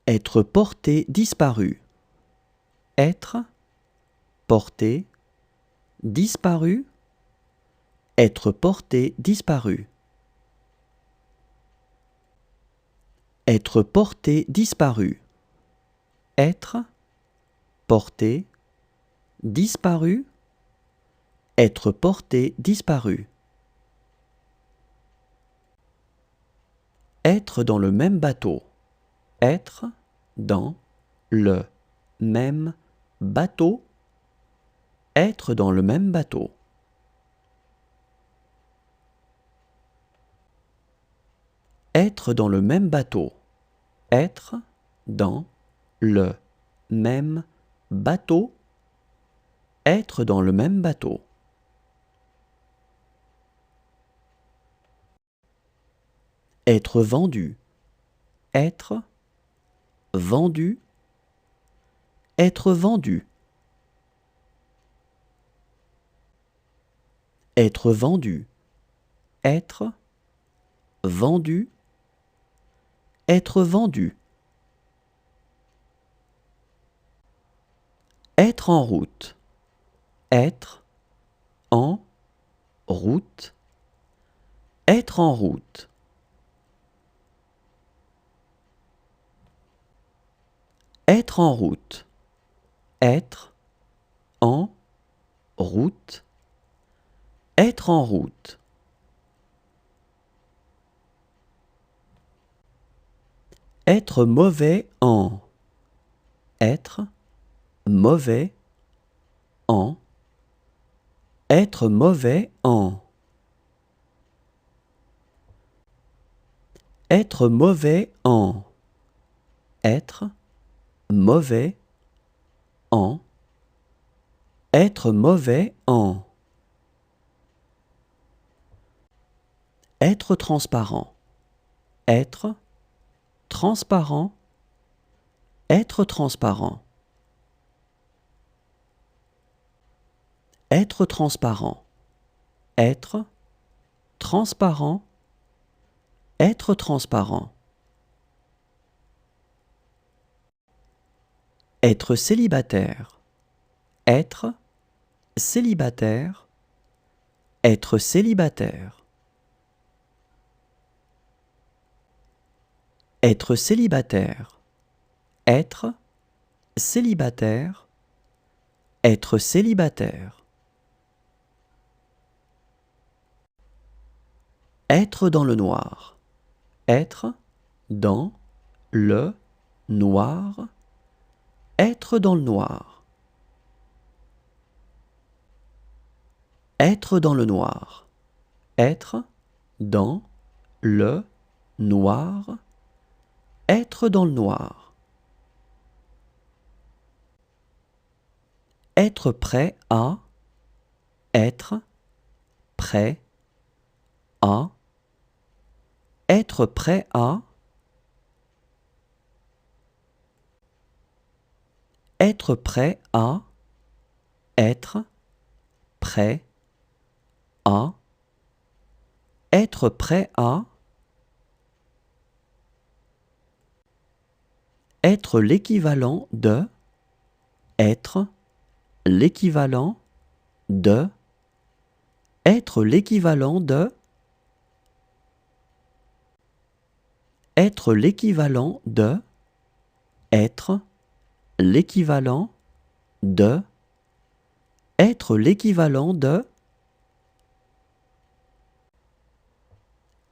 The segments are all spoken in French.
Être porté disparu. Être porté disparu. Être porté disparu. Être porté disparu. Être porté disparu. Être porté disparu. Être dans le même bateau. Être dans le même bateau. Être dans le même bateau. Être dans le même bateau. Être dans le même bateau. Être dans le même bateau. Être vendu. Être vendu. Être vendu. Être vendu. Être vendu. Être vendu. Être en route. Être en route. Être en route. Être en route. Être en route. Être en route. Être mauvais en. Être mauvais en. Être mauvais en. Être mauvais en. Être mauvais en. Être mauvais en. Être transparent. Être transparent. Être transparent. Être transparent. Être transparent. Être transparent. Être célibataire. Être célibataire. Être célibataire. Être célibataire. Être célibataire. Être célibataire. Être dans le noir. Être dans le noir. Être dans le noir. Être dans le noir. Être dans le noir. Être dans le noir. Être prêt à. Être prêt à. Être prêt à. Être prêt à. Être prêt à. Être prêt à. Être l'équivalent de. Être l'équivalent de. Être l'équivalent de. Être l'équivalent de. Être l'équivalent de. Être l'équivalent de.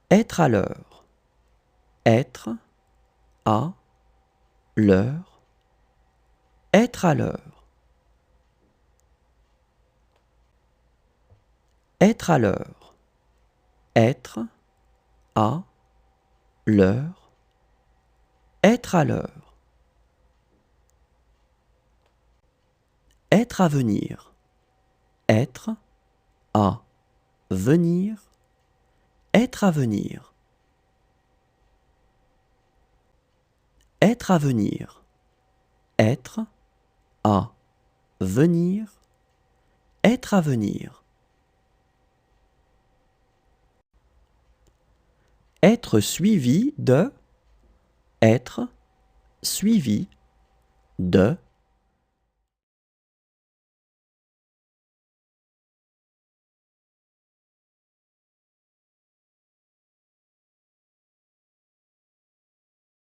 Être à l'heure. Être à l'heure. Être à l'heure. Être à l'heure. Être à l'heure. Être à l'heure. Être à venir. Être à venir. Être à venir. Être à venir. Être à venir. Être à venir. Être suivi de. Être suivi de